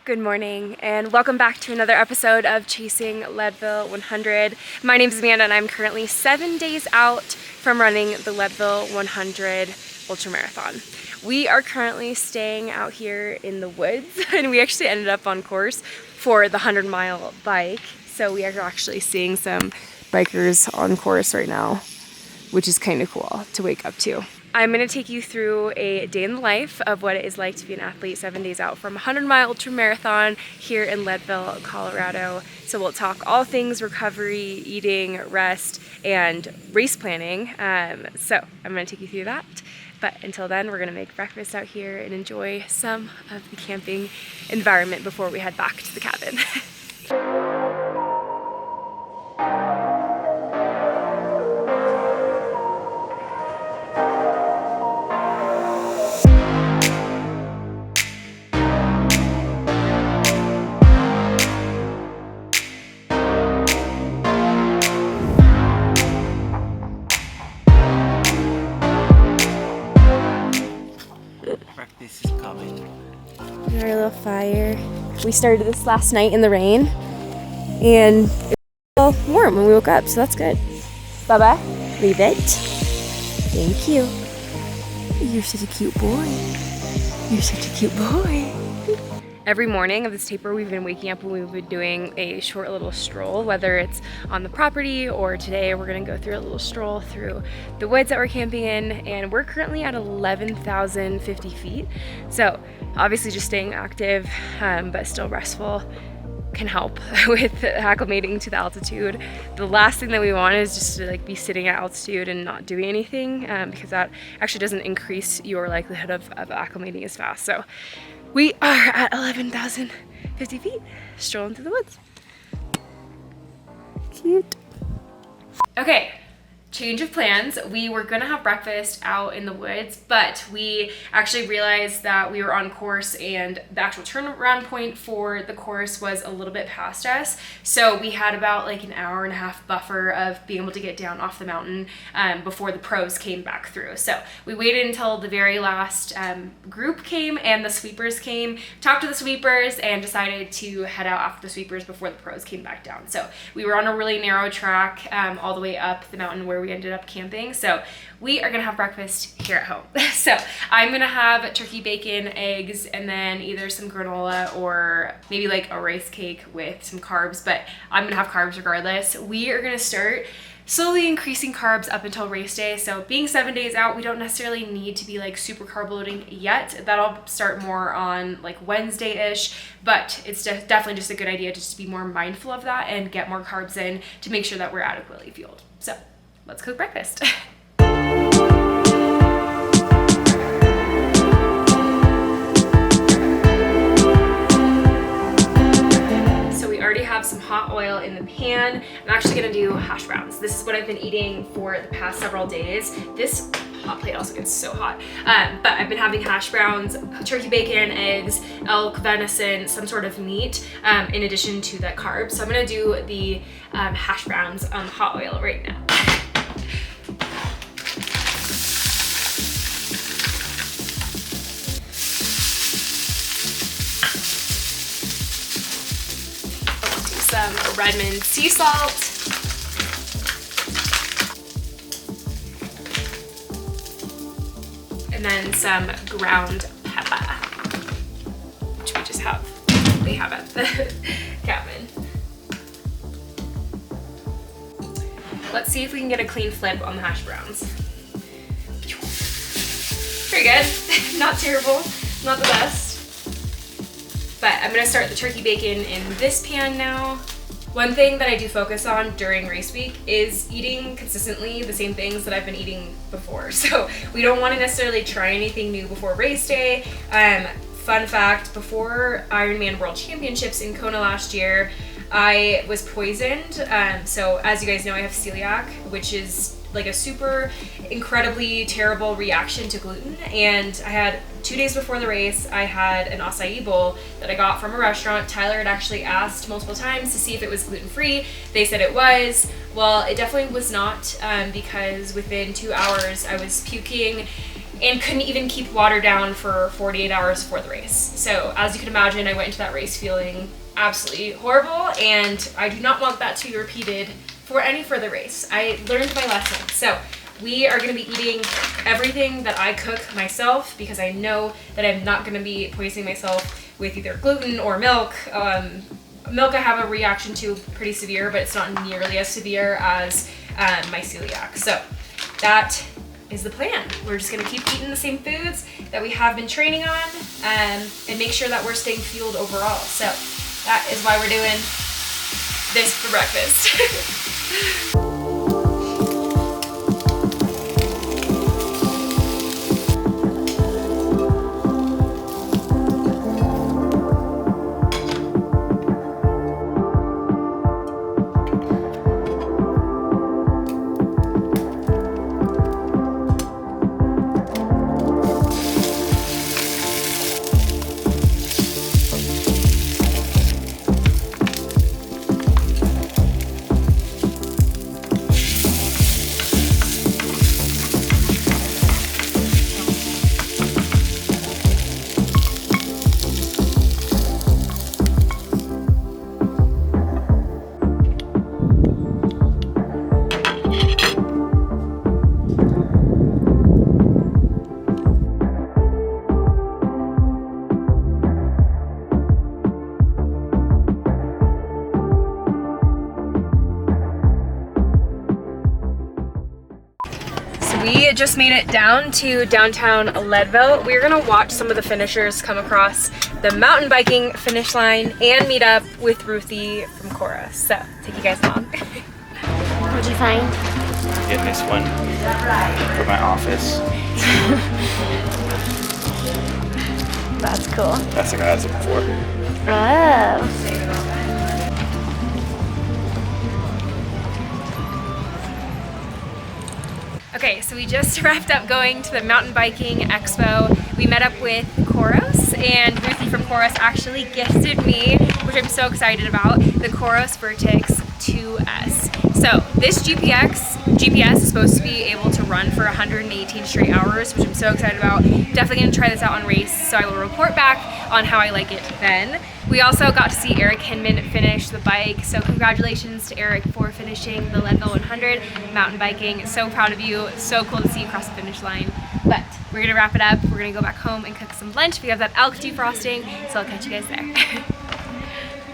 Good morning and welcome back to another episode of Chasing Leadville 100. My name is Amanda and I'm currently 7 days out from running the Leadville 100 ultramarathon. We are currently staying out here in the woods and we actually ended up on course for the 100-mile bike. So we are actually seeing some bikers on course right now, which is kind of cool to wake up to. I'm going to take you through a day in the life of what it is like to be an athlete 7 days out from a 100-mile ultramarathon here in Leadville, Colorado. So we'll talk all things recovery, eating, rest, and race planning. So I'm going to take you through that. But until then, we're going to make breakfast out here and enjoy some of the camping environment before we head back to the cabin. Breakfast is coming. Our little fire. We started this last night in the rain, and it was a little warm when we woke up, so that's good. Bye-bye. Leave it. Thank you. You're such a cute boy. You're such a cute boy. Every morning of this taper, we've been waking up and we've been doing a short little stroll, whether it's on the property or today we're gonna go through a little stroll through the woods that we're camping in, and we're currently at 11,050 feet. So obviously just staying active, but still restful can help with acclimating to the altitude. The last thing that we want is just to be sitting at altitude and not doing anything, because that actually doesn't increase your likelihood of acclimating as fast. So we are at 11,050 feet, strolling through the woods. Cute. Okay, change of plans. We were gonna have breakfast out in the woods, but we actually realized that we were on course and the actual turnaround point for the course was a little bit past us. So we had about an hour and a half buffer of being able to get down off the mountain before the pros came back through. So we waited until the very last group came and the sweepers came, talked to the sweepers, and decided to head out after the sweepers before the pros came back down. So we were on a really narrow track all the way up the mountain where we ended up camping. So we are gonna have breakfast here at home. So I'm gonna have turkey, bacon, eggs, and then either some granola or maybe a rice cake with some carbs, but I'm gonna have carbs regardless. We are gonna start slowly increasing carbs up until race day. So being 7 days out, we don't necessarily need to be super carb loading yet. That'll start more on Wednesday-ish, but it's definitely just a good idea just to be more mindful of that and get more carbs in to make sure that we're adequately fueled. So let's cook breakfast. Already have some hot oil in the pan. I'm actually gonna do hash browns. This is what I've been eating for the past several days. This hot plate also gets so hot. But I've been having hash browns, turkey, bacon, eggs, elk, venison, some sort of meat, in addition to the carbs. So I'm gonna do the hash browns on the hot oil right now. Some Redmond sea salt, and then some ground pepper, which we just have, they have at the cabin. Let's see if we can get a clean flip on the hash browns. Pretty good, not terrible, not the best. But I'm gonna start the turkey bacon in this pan now. One thing that I do focus on during race week is eating consistently the same things that I've been eating before. So we don't wanna necessarily try anything new before race day. Fun fact, before Ironman World Championships in Kona last year, I was poisoned. So as you guys know, I have celiac, which is a super incredibly terrible reaction to gluten. And I had 2 days before the race, I had an acai bowl that I got from a restaurant. Tyler had actually asked multiple times to see if it was gluten-free. They said it was. Well, it definitely was not, because within 2 hours I was puking, and couldn't even keep water down for 48 hours before the race. So as you can imagine, I went into that race feeling absolutely horrible, and I do not want that to be repeated for any further race. I learned my lesson. So we are gonna be eating everything that I cook myself, because I know that I'm not gonna be poisoning myself with either gluten or milk. Milk I have a reaction to pretty severe, but it's not nearly as severe as my celiac. So that is the plan. We're just gonna keep eating the same foods that we have been training on, and make sure that we're staying fueled overall. So that is why we're doing this for breakfast. We just made it down to downtown Leadville. We're gonna watch some of the finishers come across the mountain biking finish line and meet up with Ruthie from Cora. So, take you guys along. What'd you find? Getting this one for my office. That's cool. That's the guy I was looking for. Oh. Okay, so we just wrapped up going to the mountain biking expo. We met up with Koros, and Ruthie from Koros actually gifted me, which I'm so excited about, the Koros Vertex 2S. So this GPS is supposed to be able to run for 118 straight hours, which I'm so excited about. Definitely gonna try this out on race, so I will report back on how I like it then. We also got to see Eric Hinman finish the bike, so congratulations to Eric for finishing the Leadville 100 mountain biking. So proud of you, so cool to see you cross the finish line. But we're gonna wrap it up. We're gonna go back home and cook some lunch. We have that elk defrosting, so I'll catch you guys there.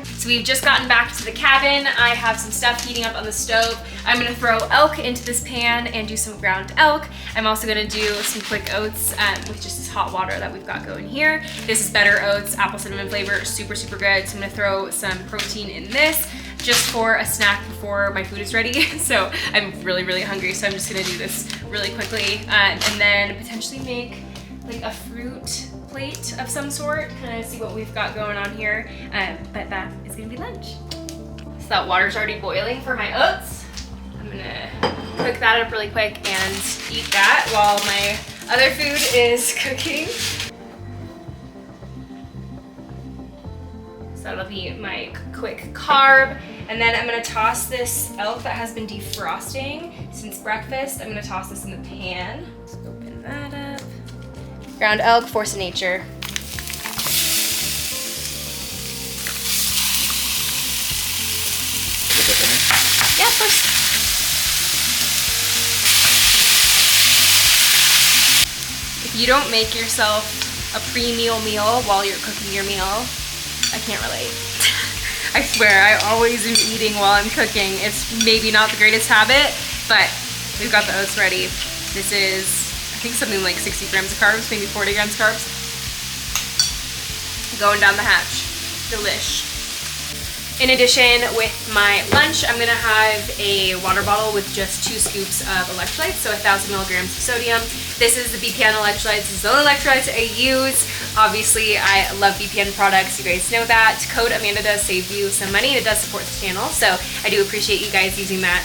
So we've just gotten back to the cabin. I have some stuff heating up on the stove. I'm gonna throw elk into this pan and do some ground elk. I'm also gonna do some quick oats with just this hot water that we've got going here. This is Better Oats, apple cinnamon flavor, super, super good. So I'm gonna throw some protein in this just for a snack before my food is ready. So I'm really, really hungry, so I'm just gonna do this really quickly and then potentially make like a fruit plate of some sort, kind of see what we've got going on here, but that is gonna be lunch. So that water's already boiling for my oats. I'm gonna cook that up really quick and eat that while my other food is cooking. So that'll be my quick carb, and then I'm gonna toss this elk that has been defrosting since breakfast. I'm gonna toss this in the pan. Let's open that up. Ground elk, force of nature. Yeah, of course. If you don't make yourself a pre-meal meal while you're cooking your meal, I can't relate. I swear, I always am eating while I'm cooking. It's maybe not the greatest habit, but we've got the oats ready. This is, I think, something like 60 grams of carbs, maybe 40 grams of carbs. Going down the hatch. Delish. In addition, with my lunch, I'm gonna have a water bottle with just 2 scoops of electrolytes, so 1,000 milligrams of sodium. This is the BPN electrolytes. This is the only electrolytes I use. Obviously, I love BPN products. You guys know that. Code Amanda does save you some money, and it does support the channel, so I do appreciate you guys using that.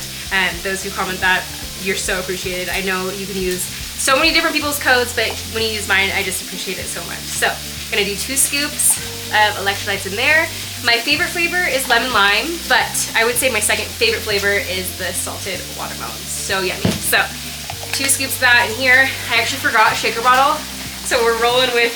Those who comment that, you're so appreciated. I know you can use so many different people's codes, but when you use mine, I just appreciate it so much. So I'm gonna do 2 scoops of electrolytes in there. My favorite flavor is lemon lime, but I would say my second favorite flavor is the salted watermelon. So yummy. So 2 scoops of that in here. I actually forgot shaker bottle, so we're rolling with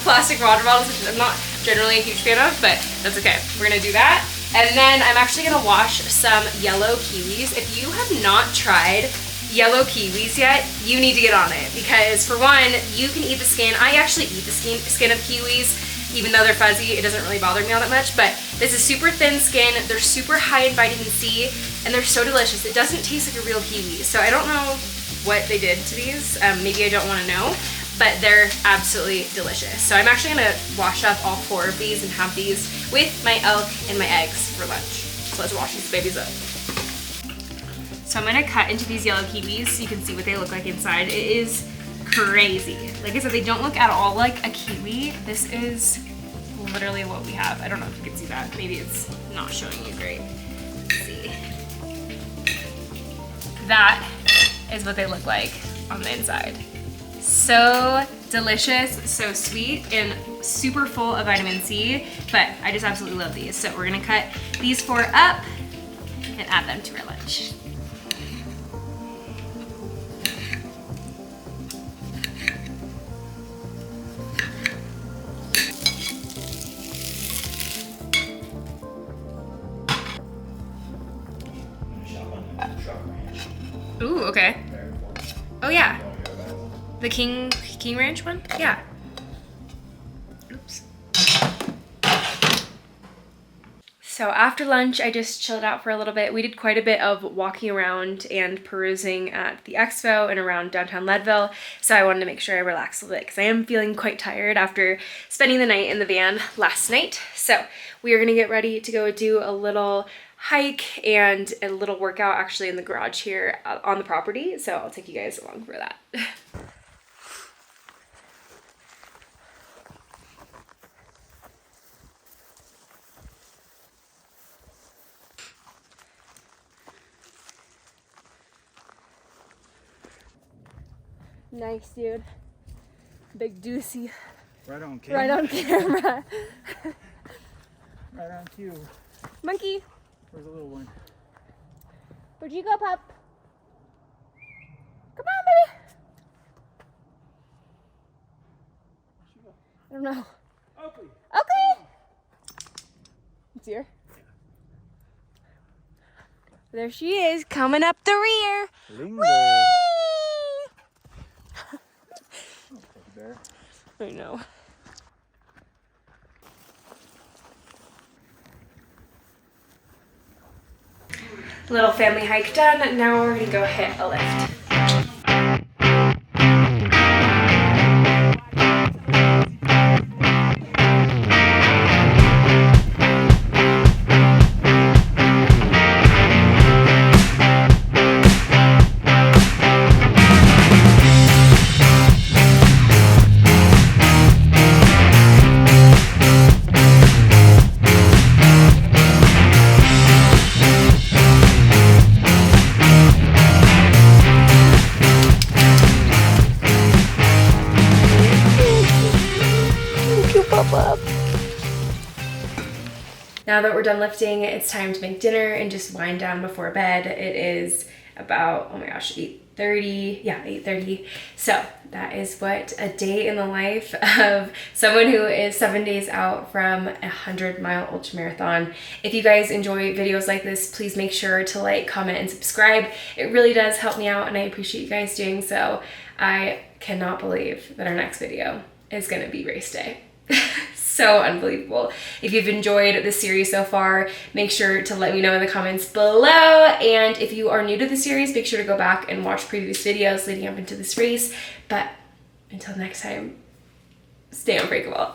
plastic water bottles, which I'm not generally a huge fan of, but that's okay. We're gonna do that. And then I'm actually gonna wash some yellow kiwis. If you have not tried yellow kiwis yet, you need to get on it, because for one, you can eat the skin. I actually eat the skin of kiwis. Even though they're fuzzy, it doesn't really bother me all that much, but this is super thin skin. They're super high in vitamin C, and they're so delicious. It doesn't taste like a real kiwi, so I don't know what they did to these. Maybe I don't want to know, but they're absolutely delicious. So I'm actually gonna wash up all 4 of these and have these with my elk and my eggs for lunch. So let's wash these babies up. So I'm gonna cut into these yellow kiwis so you can see what they look like inside. It is crazy. Like I said, they don't look at all like a kiwi. This is literally what we have. I don't know if you can see that. Maybe it's not showing you great. Let's see. That is what they look like on the inside. So delicious, so sweet, and super full of vitamin C, but I just absolutely love these. So we're gonna cut these 4 up and add them to our lunch. Ooh, okay. Oh yeah. The King Ranch one? Yeah. Oops. So after lunch, I just chilled out for a little bit. We did quite a bit of walking around and perusing at the expo and around downtown Leadville. So I wanted to make sure I relaxed a little bit because I am feeling quite tired after spending the night in the van last night. So we are gonna get ready to go do a little hike and a little workout actually in the garage here on the property. So I'll take you guys along for that. Nice, dude. Big juicy. Right on camera. Right on camera. Right on cue. Monkey. Where's the little one? Where'd you go, pup? Come on, baby. I don't know. Oakley. Okay. It's here. There she is, coming up the rear. Linger. Whee! Bear. I know. Little family hike done. Now we're gonna go hit a lift. Now that we're done lifting, it's time to make dinner and just wind down before bed. It is about, oh my gosh, 8:30. Yeah, 8:30. So that is what a day in the life of someone who is 7 days out from a 100-mile ultramarathon. If you guys enjoy videos like this, please make sure to like, comment, and subscribe. It really does help me out, and I appreciate you guys doing so. I cannot believe that our next video is gonna be race day. So unbelievable. If you've enjoyed this series so far, make sure to let me know in the comments below. And if you are new to the series, make sure to go back and watch previous videos leading up into this race. But until next time, stay unbreakable.